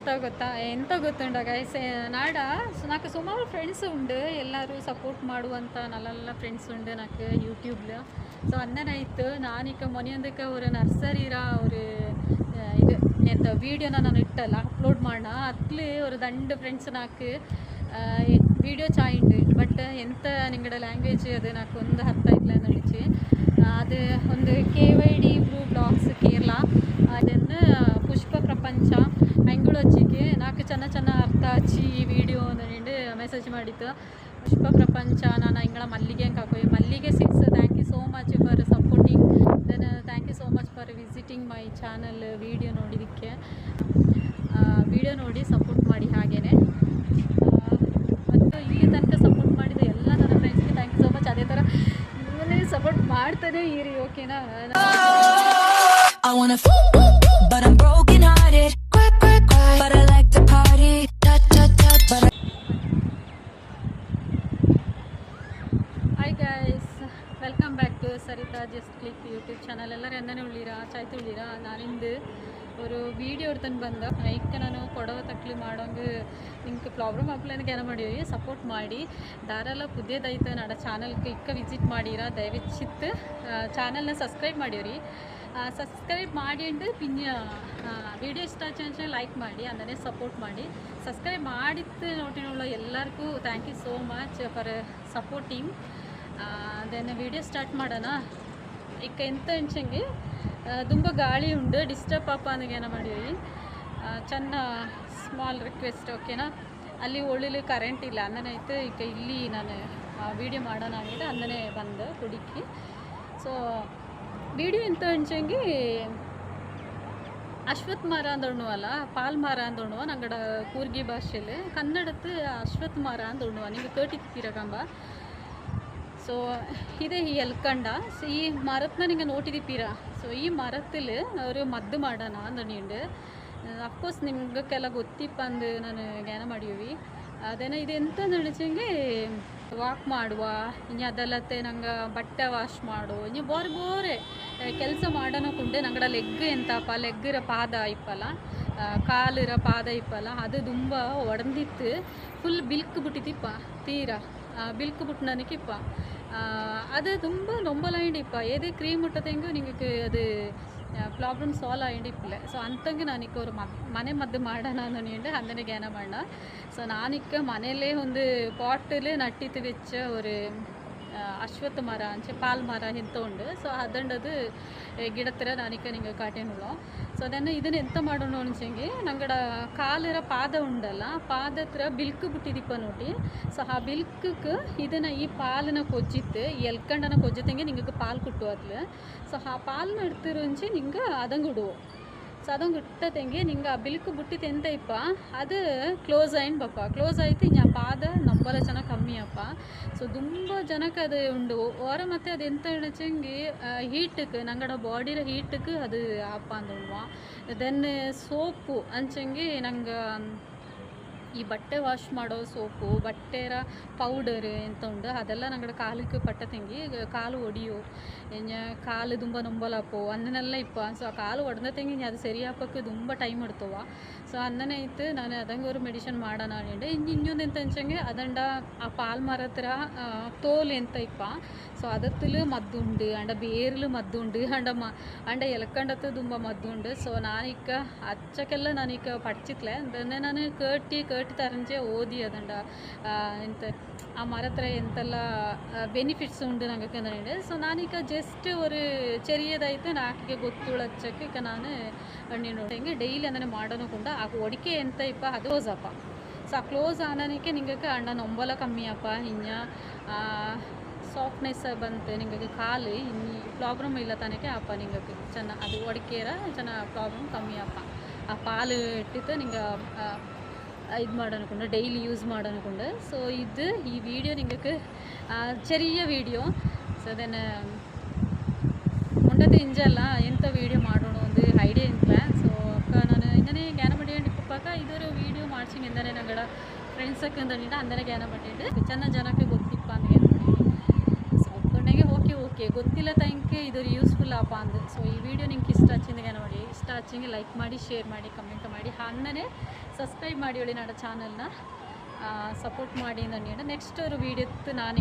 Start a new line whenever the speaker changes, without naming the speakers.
ಗೊತ್ತಾ ಎಂತ ಗೊತ್ತುಂಡ ಗೈಸ್ ನಾಡ నాకు ಸುಮಾರು ಫ್ರೆಂಡ್ಸ್ ಉಂಡು ಎಲ್ಲರೂ ಸಪೋರ್ಟ್ ಮಾಡುವಂಥ ನಲ್ಲ ಫ್ರೆಂಡ್ಸ್ ಉಂಡು నాకు ಯೂಟ್ಯೂಬ್ல ಸೊ ಅನ್ನನಾಯ್ತು ನಾನೀಗ ಮೊನ್ನೆಯೊಂದಕ್ಕೆ ஒரு ನರ್ಸರಿರ ஒரு ಇದು ಎಂತ ವೀಡಿಯೋನ ನಾನು ಇಟ್ಟಲ್ಲ ಅಪ್ಲೋಡ್ ಮಾಡೋಣ ಅತ್ಲಿ ஒரு ದಂಡು ಫ್ರೆಂಡ್ಸ್ నాకు ವೀಡಿಯೋ ಚಾಯಿಂಡು ಬಟ್ ಎಂತ ನಿಂಗಡ ಲ್ಯಾಂಗ್ವೇಜ್ ಅದು నాకు ಒಂದು ಅರ್ಥ ಆಯ್ತಲ್ಲ ನಡಿಚಿ ಅದು ಒಂದು KYD ಬ್ಲೂ ಬ್ಲಾಗ್ಸ್ ಕೇರಳ ಅದನ್ನು ಪುಷ್ಪ ಪ್ರಪಂಚ ಹೆಂಗಳು ಹಚ್ಚಿಗೆ ನಾಲ್ಕು ಚೆನ್ನ ಅರ್ಥ ಹಚ್ಚಿ ಈ ವಿಡಿಯೋ ಅಂದು ಮೆಸೇಜ್ ಮಾಡಿತ್ತು ಪುಷ್ಪ ಪ್ರಪಂಚ ನಾನು ಹಿಂಗಳ ಮಲ್ಲಿಗೆ ಹಂಗೆ ಹಾಕೋಯಿ ಮಲ್ಲಿಗೆ six thank you so much for supporting then thank you so much for visiting my channel video ನೋಡಿದ್ದಕ್ಕೆ ವಿಡಿಯೋ ನೋಡಿ ಸಪೋರ್ಟ್ ಮಾಡಿ ಹಾಗೇನೆ ಮತ್ತು ಈ ತನಕ ಸಪೋರ್ಟ್ ಮಾಡಿದ ಎಲ್ಲ ನನ್ನ ಫ್ರೆಂಡ್ಸ್ಗೆ ಥ್ಯಾಂಕ್ ಯು ಸೋ ಮಚ್ ಅದೇ ಥರ ನಿಮ್ಮನ್ನೇ ಸಪೋರ್ಟ್ ಮಾಡ್ತಾನೆ ಇರಿ ಓಕೆನಾ but I'm broken hearted but I like to party but Hi guys welcome back to Sarita Just Click YouTube channel ಎಲ್ಲರೂ ಎಂದನೇ ಉಳ್ಳಿರಾ ಚಾಯ್ತು ಉಳ್ಳಿರಾ ನಾನಿಂದು ഒരു വീഡിയോ എടുത്തിട്ട് ಬಂದ ಐಕ್ಕೆ ನಾನು ಕೊಡವ ತಕ್ಲಿ ಮಾಡೋಂಗೆ ನಿಂಗೆ ಪ್ರಾಬ್ಲಮ್ ಆಗ್ಲೇನೆ ಏನ ಮಾಡಿವಿ ಸಪೋರ್ಟ್ ಮಾಡಿ ದಾರೆಲ್ಲ ಪುದ್ಯದೈತೆ ನಡ ಚಾನಲ್ಗೆ ಇಕ್ಕ ವಿಸಿಟ್ ಮಾಡಿರ ದಯವಿಟ್ಟು ಚಾನಲ್ನ ಸಬ್ಸ್ಕ್ರೈಬ್ ಮಾಡಿರಿ ಸಬ್ಸ್ಕ್ರೈಬ್ ಮಾಡಿ പിന്നെ വീഡിയോ ಇಷ್ಟ ಆಚೆ ಲೈಕ್ ಮಾಡಿ ಅಂದರೆ ಸಪೋರ್ಟ್ ಮಾಡಿ ಸಬ್ಸ್ಕ್ರೈಬ್ ಮಾಡಿದ್ದು ನೋಟಿനുള്ള ಎಲ್ಲರಿಗೂ thank you so much for supporting then video start ಮಾಡೋಣ ಇಕ್ಕ ಎಂತ ಅನ್ಸಂಗೆ ತುಂಬ ಗಾಳಿ ಉಂಡು ಡಿಸ್ಟರ್ಬ್ ಪಾಪ ಅಂದಾಗ ಏನ ಮಾಡಿವಿ ಚೆನ್ನ ಸ್ಮಾಲ್ ರಿಕ್ವೆಸ್ಟ್ ಓಕೆನಾ ಅಲ್ಲಿ ಒಳ್ಳೆ ಕರೆಂಟ್ ಇಲ್ಲ ಅಂದನಾಯ್ತು ಈಗ ಇಲ್ಲಿ ನಾನು ವೀಡಿಯೋ ಮಾಡೋಣ ಆಗಿದೆ ಅಂದನೇ ಬಂದು ಹುಡುಕಿ ಸೊ ವಿಡಿಯೋ ಎಂತ ಅನ್ಸಂಗೆ ಅಶ್ವತ್ಥ ಮರ ಅಂದೊಣ್ಣುವಲ್ಲ ಪಾಲ್ ಮರ ಅಂದೊಣ್ಣುವ ನಂಗಡ ಕೂರ್ಗಿ ಭಾಷೆಯಲ್ಲಿ ಕನ್ನಡತ್ತು ಅಶ್ವತ್ಥ ಮರ ಅಂದೊಣ್ಣುವ ನಿಮಗೆ ಕೇಟಿರ್ತೀರಕಂಬ ಸೊ ಇದೇ ಈ ಎಲ್ಕಂಡ ಸೊ ಈ ಮರತ್ನ ನಿಂಗೆ ನೋಟಿದಿಪ್ಪೀರ ಸೊ ಈ ಮರത്തിൽ ഒരു ಮದ್ದು ಮಾಡೋಣ ಅಂದೊಂಡು ಅಫ್ಕೋರ್ಸ್ ನಿಮಗೆಲ್ಲ ಗೊತ್ತಿಪ್ಪ ಅಂದು ನಾನು ಜ್ಞಾನ ಮಾಡಿವಿ ಅದೇನ ಇದು ಎಂತ ನಡಿಸಂಗೆ ವಾಕ್ ಮಾಡುವ ಇನ್ನು ಅದಲ್ಲತ್ತೆ ನಂಗೆ ಬಟ್ಟೆ ವಾಶ್ ಮಾಡು ಇನ್ನು ಬೋರೆ ಕೆಲಸ ಮಾಡೋಣಕ್ಕುಂಡೆ ನಂಗಡ ಲೆಗ್ ಎಂತಪ್ಪ ಲೆಗ್ಗಿರ ಪಾದ ಇಪ್ಪಲ್ಲ ಕಾಲಿರ ಪಾದ ಇಪ್ಪಲ್ಲ ಅದು ತುಂಬ ಒಡೆದಿತ್ತು ಫುಲ್ ಬಿಲ್ಕ್ ಬಿಟ್ಟಿತಿಪ್ಪ ತೀರಾ ಬಿಲ್ಕ್ ಬಿಟ್ಟು ನನಗಿಪ್ಪ ಅದು ತುಂಬ ನೊಂಬಲಾಯಿಂಡಿಪ್ಪ ಏದೇ ಕ್ರೀಮ್ ಇಟ್ಟದೆಂಗೂ ನಿಂಗೆ ಅದು ಪ್ರಾಬ್ಲಮ್ ಸಾಲ್ವ್ ಆಯಿಂಡಿಪ್ಪಿಲ್ಲ ಸೊ ಅಂತಂಗೆ ನಾನಿಕ್ಕ ஒரு ಮನೆ ಮದ್ದು ಮಾಡೋಣ ಅಂದೊಂಡು ಅಂದನೆ ಜ್ಞಾನ ಮಾಡೋಣ ಸೊ ನಾನಿಕ್ಕ ಮನೆಯಲ್ಲೇ ಒಂದು ಪಾಟಲ್ ನಟ್ಟಿತ್ತು വെച്ച ஒரு ಅಶ್ವತ್ಥ ಮರ ಅಂಚೆ ಪಾಲ್ ಮರ ಎಂತ ಉಂಡು ಸೊ ಅದಂಡದು ಗಿಡತ್ತಿರ ನಾನಿಕ್ಕ ನಿಂಗೆ ಕಾಟೇನುಳ್ಳ ಸೊ ಅದನ್ನು ಇದನ್ನು ಎಂತ ಮಾಡೋಣ ಅನ್ಸಂಗೆ ನಂಗಡ ಕಾಲಿರ ಪಾದ ಉಂಡಲ್ಲ ಪಾದತ್ರ ಬಿಲ್ಕ್ ಬಿಟ್ಟಿದಿಪ್ಪ ನೋಡಿ ಸೊ ಆ ಬಿಲ್ಕಕ್ಕೆ ಇದನ್ನು ಈ ಪಾಲನ್ನ ಕೊಜ್ಜಿತ್ತು ಈ ಎಲ್ಕಂಡನ ಕೊಜ್ಜತೆಂಗೆ ನಿಂಗೆ ಪಾಲ್ ಕುಟ್ಟುವತ್ಲು ಸೊ ಆ ಪಾಲನ್ನ ಇಡ್ತಿರುಂಚಿ ನಿಂಗೆ ಅದಂಗೆ ಇಡುವು ಸೊ ಅದಂಗೆ ಇಟ್ಟತೆಂಗೆ ನಿಂಗೆ ಆ ಬಿಲ್ಕ್ ಬಿಟ್ಟಿತ್ತು ಎಂತ ಇಪ್ಪ ಅದು ಕ್ಲೋಸ್ ಆಯ್ತು ಕ್ಲೋಸ್ ಆಯ್ತು ಇನ್ನು ಆ ಪಾದ ನಂಬಲ ಜನ ಕಮ್ಮಿ ಅಪ್ಪ ಸೊ ತುಂಬ ಜನಕ್ಕೆ ಅದು ಉಂಡು ಹೊರ ಮತ್ತು ಅದು ಎಂತ ಎಣಚಂಗೆ ಹೀಟಕ್ಕೆ ನಂಗಡ ಬಾಡಿರ ಹೀಟಕ್ಕೆ ಅದು ಅಪ್ಪ ಅಂದುವ ದೆನ್ ಸೋಪು ಅಂಚಂಗೆ ನಂಗೆ ಈ ಬಟ್ಟೆ ವಾಶ್ ಮಾಡೋ ಸೋಪು ಬಟ್ಟೆರ ಪೌಡರ್ ಎಂತ ಉಂಡು ಅದೆಲ್ಲ ನಂಗಡ ಕಾಲಿಗೆ ಪಟ್ಟ ತೆಂಗಿ ಕಾಲು ಒಡಿಯು ಕಾಲು ತುಂಬ ನೊಂಬಲಪ್ಪು ಅನ್ನನೆಲ್ಲ ಇಪ್ಪ ಸೊ ಆ ಕಾಲು ಒಡೆದ ತೆಂಗಿ ಅದು ಸರಿಯಾಪಕ್ಕೆ ತುಂಬ ಟೈಮ್ ಇಡ್ತವ ಸೊ ಅನ್ನನೇ ಇತ್ತು ನಾನು ಅದಂಗೆ ஒரு ಮೆಡಿಷನ್ ಮಾಡೋಣ ಅಂಡೆ ಇನ್ನೊಂದು ಎಂತ ಅಂಚಂಗೆ ಅದಂಡ ಆ ಪಾಲ್ ಮರ ಹತ್ರ ತೋಲ್ ಎಂತ ಇಪ್ಪ ಸೊ ಅದತ್ತಲು ಮದ್ದುಂಡು ಅಂಡ ಬೇರ್ಲು ಮದ್ದುಂಡು ಅಂಡ ಎಲ್ಕಂಡತ್ತು ತುಂಬ ಮದ್ದುಂಡು ಸೊ ನಾನಿಕ್ಕ ಅಚ್ಚಕ್ಕೆಲ್ಲ ನಾನಿಕ್ಕ ಪಡ್ಚಿತ್ಲೆ ಅದನ್ನೇ ನಾನು ಕೇಟಿ ತರಂಜೆ ಓದಿ ಅದಂಡ ಎಂತ ಆ ಮರ ಹತ್ರ ಎಂತೆಲ್ಲ ಬೆನಿಫಿಟ್ಸ್ ಉಂಡು ನಂಗೆ ಅಂದೆ ಸೊ ನಾನೀಗ ಜಸ್ಟ್ ஒரு ചെറിയതായിട്ട് ನಾಕಿಗೆ ಗೊತ್ತುಳಚ್ಚಕ್ಕೆ ಈಗ ನಾನು ಹಣ್ಣಿನ ಹೆಂಗೆ ಡೈಲಿ ಅಂದರೆ ಮಾಡೋಣಕ್ಕುಂಡ ಆ ಒಡಿಕೆ ಎಂತ ಇಪ್ಪ ಅದು ಕ್ಲೋಸ್ ಅಪ್ಪ ಸೊ ಆ ಕ್ಲೋಸ್ ಆನನಿಕ್ಕೆ ನಿಂಗೆ ಅಂಡ ನೊಂಬಲ ಕಮ್ಮಿ ಅಪ್ಪ ಇನ್ನು ಸಾಫ್ಟ್ನೆಸ್ ಬಂತು ನಿಂಗೆ ಕಾಲು ಇನ್ನು ಪ್ರಾಬ್ಲಮ್ ಇಲ್ಲ ತನಕ ಅಪ್ಪ ನಿಂಗೆ ಚೆನ್ನ ಅದು ಒಡಿಕೆರ ಚೆನ್ನ ಪ್ರಾಬ್ಲಮ್ ಕಮ್ಮಿ ಅಪ್ಪ ಆ ಪಾಲು ಇಟ್ಟಿತ್ತು ನಿಂಗೆ ಇದು ಮಾಡೋಣಕ್ಕುಂಡು ಡೈಲಿ ಯೂಸ್ ಮಾಡೋಣಕ್ಕುಂಡು ಸೊ ಇದು ಈ ವಿಡಿಯೋ ನಿಂಗೆ ചെറിയ വീഡിയോ ಸೊ ಅದನ್ನು ಮುಂಡದ ಇಂಜಲ್ಲ ಎಂತ ವೀಡಿಯೋ ಮಾಡೋಣ ಒಂದು ಐಡಿಯಾ ಇಂತ ಸೊ ಅಕ್ಕ ನಾನು ಇಂದನೇ ಜ್ಞಾನ ಮಾಡಿಯಪ್ಪಾಕ ಇದೊರು ವೀಡಿಯೋ ಮಾಡ್ಸಿಂಗ್ ಎಂದನೇ ನಂಗಡ ಫ್ರೆಂಡ್ಸಕ್ಕೆ ಅಂದನಿಂದ ಅಂದನೇ ಜ್ಞಾನ ಮಾಡಿಟ್ಟು ಚೆನ್ನ ಜನಕ್ಕೆ ಗೊತ್ತಿಪ್ಪ ಅಂದ ಏನು ಮಾಡಿ ಸೊ ಒಬ್ಬನಿಗೆ ಓಕೆ ಗೊತ್ತಿಲ್ಲ ತಂಕೆ ಇದು ಯೂಸ್ಫುಲ್ ಅಪ್ಪ ಅಂದು ಸೊ ಈ ವಿಡಿಯೋ ನಿಂಗೆ ಇಷ್ಟ ಹಚ್ಚಿಂದ ಜ್ಞಾನ ಮಾಡಿ ಇಷ್ಟ ಹಚ್ಚಿಂಗೆ ಲೈಕ್ ಮಾಡಿ ಶೇರ್ ಮಾಡಿ ಕಮೆಂಟ್ ಮಾಡಿ ಅನ್ನನೇ ಸಬ್ಸ್ಕ್ರೈಬ್ ಮಾಡಿ ನಾಡ ಚಾನಲ್ನ ಸಪೋರ್ಟ್ ಮಾಡಿ ನೆಕ್ಸ್ಟ್ ഒരു വീഡിയോ ನಾನು